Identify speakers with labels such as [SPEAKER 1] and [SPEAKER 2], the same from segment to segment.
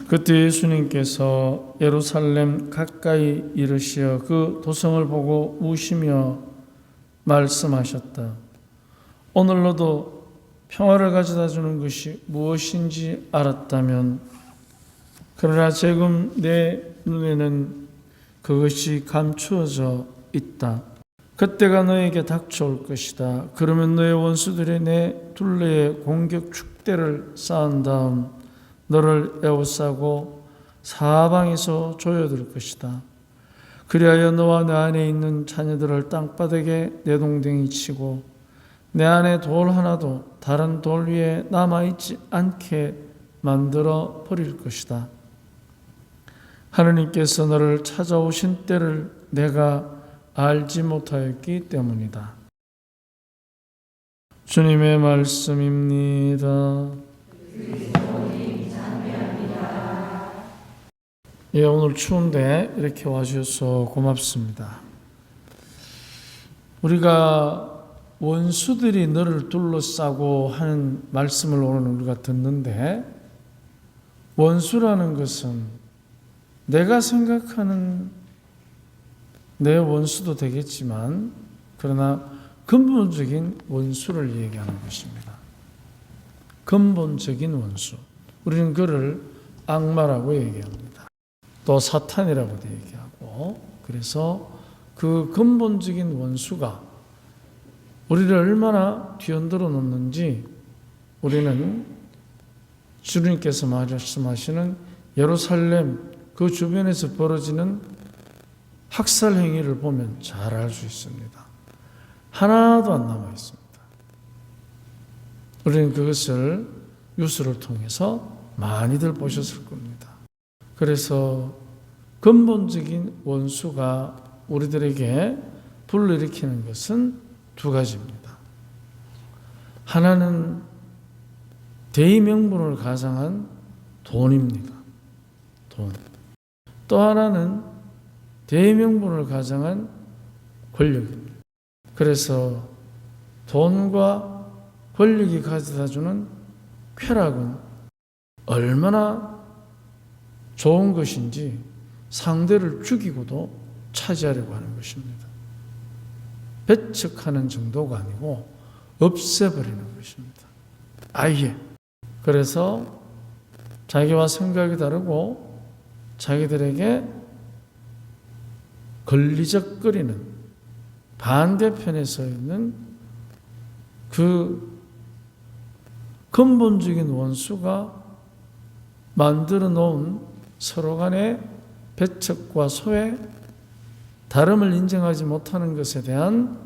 [SPEAKER 1] 그때 예수님께서 예루살렘 가까이 이르시어 그 도성을 보고 우시며 말씀하셨다. 오늘로도 평화를 가져다 주는 것이 무엇인지 알았다면, 그러나 지금 내 눈에는 그것이 감추어져 있다. 그때가 너에게 닥쳐올 것이다. 그러면 너의 원수들이 내 둘레에 공격 축대를 쌓은 다음 너를 에워싸고 사방에서 조여들 것이다. 그리하여 너와 내 안에 있는 자녀들을 땅바닥에 내동댕이 치고 내 안에 돌 하나도 다른 돌 위에 남아있지 않게 만들어 버릴 것이다. 하느님께서 너를 찾아오신 때를 내가 알지 못하였기 때문이다. 주님의 말씀입니다. 예, 오늘 추운데 이렇게 와주셔서 고맙습니다. 우리가 원수들이 너를 둘러싸고 하는 말씀을 오늘 우리가 듣는데, 원수라는 것은 내가 생각하는 내 원수도 되겠지만, 그러나 근본적인 원수를 얘기하는 것입니다. 근본적인 원수. 우리는 그를 악마라고 얘기합니다. 또 사탄이라고도 얘기하고, 그래서 그 근본적인 원수가 우리를 얼마나 뒤흔들어 놓는지 우리는 주님께서 말씀하시는 예루살렘 그 주변에서 벌어지는 학살 행위를 보면 잘 알 수 있습니다. 하나도 안 남아 있습니다. 우리는 그것을 뉴스를 통해서 많이들 보셨을 겁니다. 그래서 근본적인 원수가 우리들에게 불러일으키는 것은 두 가지입니다. 하나는 대의명분을 가장한 돈입니다. 돈. 또 하나는 대의명분을 가장한 권력입니다. 그래서 돈과 권력이 가져다주는 쾌락은 얼마나 좋은 것인지 상대를 죽이고도 차지하려고 하는 것입니다. 배척하는 정도가 아니고 없애버리는 것입니다. 아예. 그래서 자기와 생각이 다르고 자기들에게 걸리적거리는 반대편에 서 있는 그 근본적인 원수가 만들어 놓은 서로 간의 배척과 소외, 다름을 인정하지 못하는 것에 대한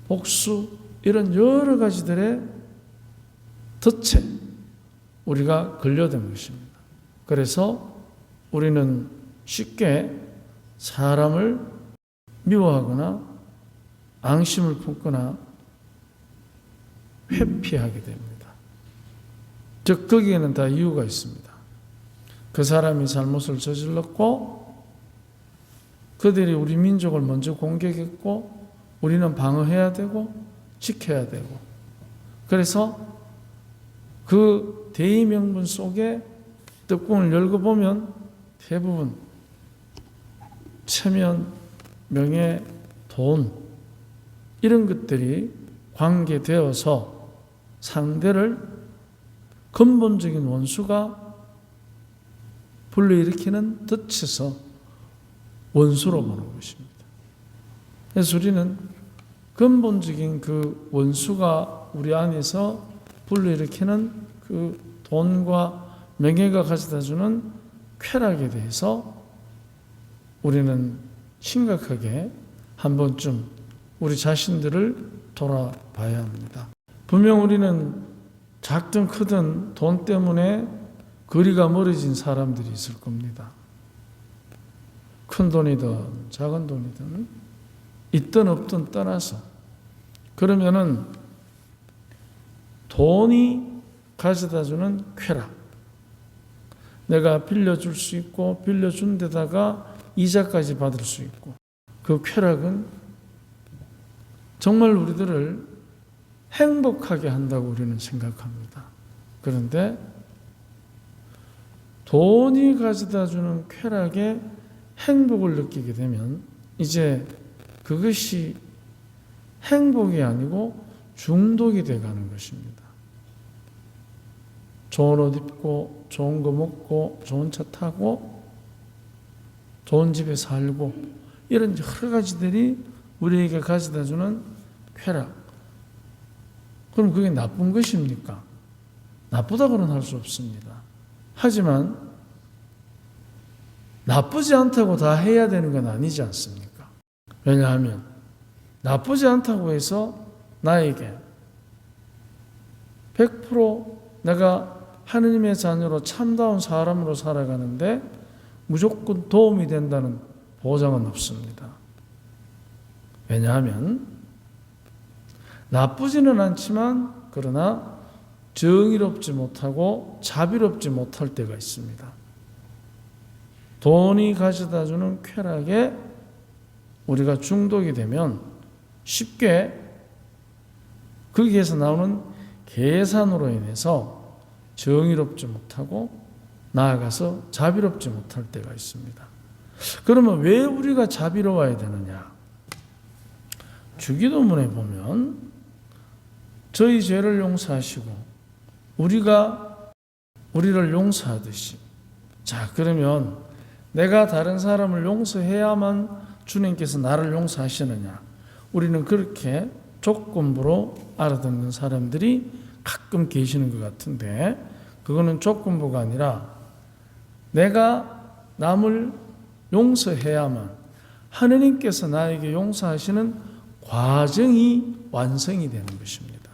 [SPEAKER 1] 복수, 이런 여러 가지들의 덫에 우리가 걸려든 것입니다. 그래서 우리는 쉽게 사람을 미워하거나 앙심을 품거나 회피하게 됩니다. 즉 거기에는 다 이유가 있습니다. 그 사람이 잘못을 저질렀고 그들이 우리 민족을 먼저 공격했고 우리는 방어해야 되고 지켜야 되고, 그래서 그 대의명분 속에 뚜껑을 열고 보면 대부분 체면, 명예, 돈, 이런 것들이 관계되어서 상대를 근본적인 원수가 불러일으키는 덫에서 원수로 보는 것입니다. 그래서 우리는 근본적인 그 원수가 우리 안에서 불러일으키는 그 돈과 명예가 가져다주는 쾌락에 대해서 우리는 심각하게 한 번쯤 우리 자신들을 돌아봐야 합니다. 분명 우리는 작든 크든 돈 때문에 거리가 멀어진 사람들이 있을 겁니다. 큰 돈이든 작은 돈이든 있든 없든 떠나서, 그러면은 돈이 가져다주는 쾌락, 내가 빌려줄 수 있고 빌려준 데다가 이자까지 받을 수 있고, 그 쾌락은 정말 우리들을 행복하게 한다고 우리는 생각합니다. 그런데 돈이 가져다 주는 쾌락에 행복을 느끼게 되면 이제 그것이 행복이 아니고 중독이 돼가는 것입니다. 좋은 옷 입고 좋은 거 먹고 좋은 차 타고 좋은 집에 살고 이런 여러 가지들이 우리에게 가져다 주는 쾌락. 그럼 그게 나쁜 것입니까? 나쁘다고는 할 수 없습니다. 하지만 나쁘지 않다고 다 해야 되는 건 아니지 않습니까? 왜냐하면 나쁘지 않다고 해서 나에게 100% 내가 하느님의 자녀로 참다운 사람으로 살아가는데 무조건 도움이 된다는 보장은 없습니다. 왜냐하면 나쁘지는 않지만 그러나 정의롭지 못하고 자비롭지 못할 때가 있습니다. 돈이 가져다 주는 쾌락에 우리가 중독이 되면 쉽게 거기에서 나오는 계산으로 인해서 정의롭지 못하고 나아가서 자비롭지 못할 때가 있습니다. 그러면 왜 우리가 자비로워야 되느냐? 주기도문에 보면 저희 죄를 용서하시고 우리가 우리를 용서하듯이, 자 그러면 내가 다른 사람을 용서해야만 주님께서 나를 용서하시느냐? 우리는 그렇게 조건부로 알아듣는 사람들이 가끔 계시는 것 같은데, 그거는 조건부가 아니라 내가 남을 용서해야만 하느님께서 나에게 용서하시는 과정이 완성이 되는 것입니다.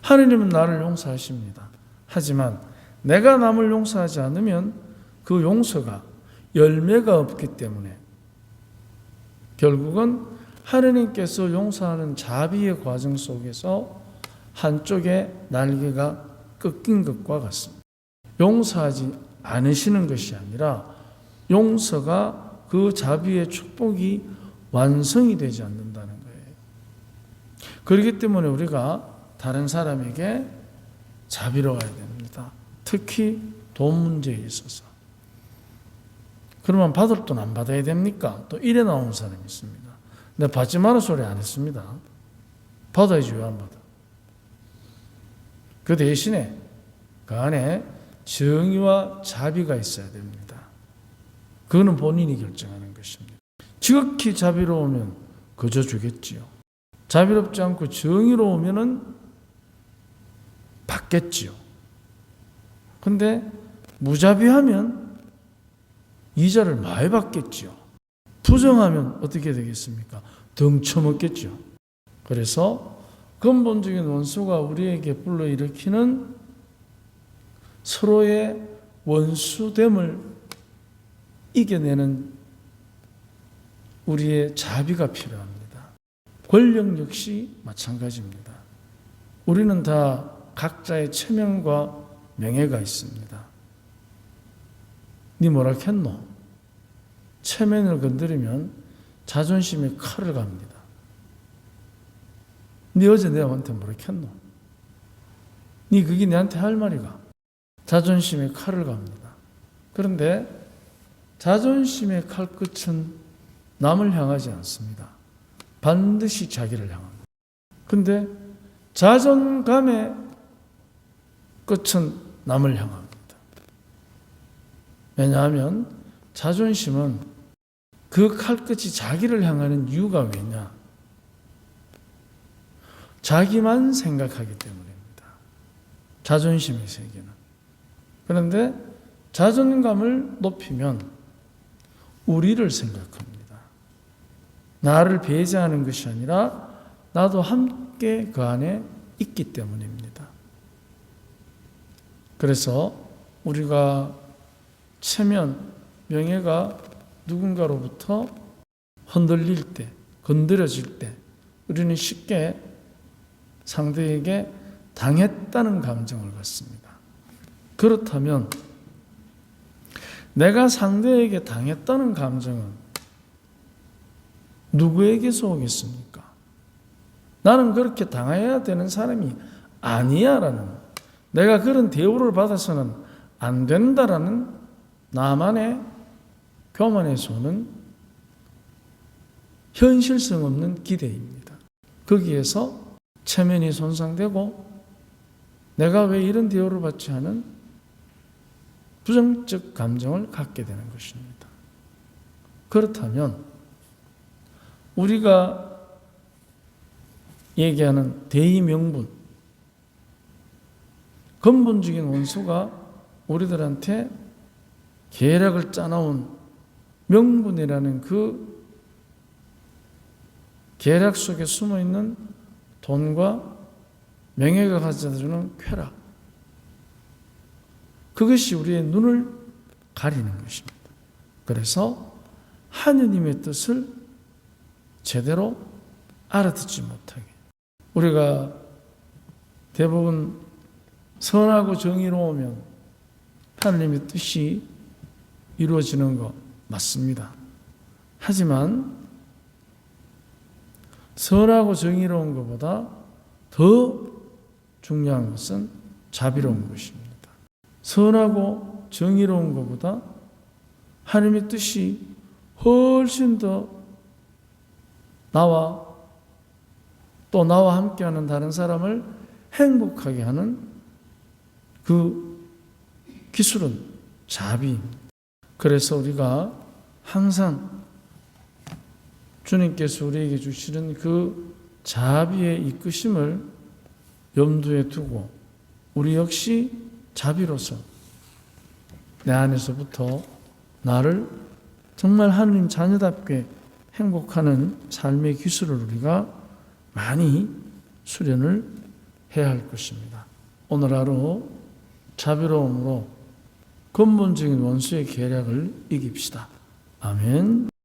[SPEAKER 1] 하느님은 나를 용서하십니다. 하지만 내가 남을 용서하지 않으면 그 용서가 열매가 없기 때문에 결국은 하느님께서 용서하는 자비의 과정 속에서 한쪽의 날개가 꺾인 것과 같습니다. 용서하지 않으시는 것이 아니라 용서가 그 자비의 축복이 완성이 되지 않는다는 거예요. 그렇기 때문에 우리가 다른 사람에게 자비로워야 됩니다. 특히 돈 문제에 있어서. 그러면 받을 돈 안 받아야 됩니까? 또 이래 나오는 사람이 있습니다. 내가 받지 마라 소리 안 했습니다. 받아야지 왜 안 받아? 그 대신에 그 안에 정의와 자비가 있어야 됩니다. 그거는 본인이 결정하는 것입니다. 지극히 자비로우면 거저 주겠지요. 자비롭지 않고 정의로우면은 받겠지요. 근데 무자비하면 이자를 많이 받겠지요. 부정하면 어떻게 되겠습니까? 덩쳐먹겠죠. 그래서 근본적인 원수가 우리에게 불러일으키는 서로의 원수됨을 이겨내는 우리의 자비가 필요합니다. 권력 역시 마찬가지입니다. 우리는 다 각자의 체면과 명예가 있습니다. 니 뭐라 했노? 체면을 건드리면 자존심에 칼을 갑니다. 니 어제 내한테 뭐라 했노? 니 그게 내한테 할 말이가? 자존심에 칼을 갑니다. 그런데 자존심의 칼끝은 남을 향하지 않습니다. 반드시 자기를 향합니다. 그런데 자존감의 끝은 남을 향합니다. 왜냐하면 자존심은 그 칼끝이 자기를 향하는 이유가 왜냐? 자기만 생각하기 때문입니다. 자존심의 세계는. 그런데 자존감을 높이면 우리를 생각합니다. 나를 배제하는 것이 아니라 나도 함께 그 안에 있기 때문입니다. 그래서 우리가 체면, 명예가 누군가로부터 흔들릴 때, 건드려질 때 우리는 쉽게 상대에게 당했다는 감정을 갖습니다. 그렇다면 내가 상대에게 당했다는 감정은 누구에게서 오겠습니까? 나는 그렇게 당해야 되는 사람이 아니야라는, 내가 그런 대우를 받아서는 안 된다라는 나만의 교만에서 오는 현실성 없는 기대입니다. 거기에서 체면이 손상되고 내가 왜 이런 대우를 받지 않은 부정적 감정을 갖게 되는 것입니다. 그렇다면 우리가 얘기하는 대의명분, 근본적인 원수가 우리들한테 계략을 짜놓은 명분이라는 그 계략 속에 숨어있는 돈과 명예가 가져다주는 쾌락, 그것이 우리의 눈을 가리는 것입니다. 그래서 하느님의 뜻을 제대로 알아듣지 못하게, 우리가 대부분 선하고 정의로우면 하느님의 뜻이 이루어지는 것 맞습니다. 하지만 선하고 정의로운 것보다 더 중요한 것은 자비로운 것입니다. 선하고 정의로운 것보다 하나님의 뜻이 훨씬 더 나와 함께하는 다른 사람을 행복하게 하는 그 기술은 자비입니다. 그래서 우리가 항상 주님께서 우리에게 주시는 그 자비의 이끄심을 염두에 두고 우리 역시 자비로서 내 안에서부터 나를 정말 하느님 자녀답게 행복하는 삶의 기술을 우리가 많이 수련을 해야 할 것입니다. 오늘 하루 자비로움으로 근본적인 원수의 계략을 이깁시다. 아멘.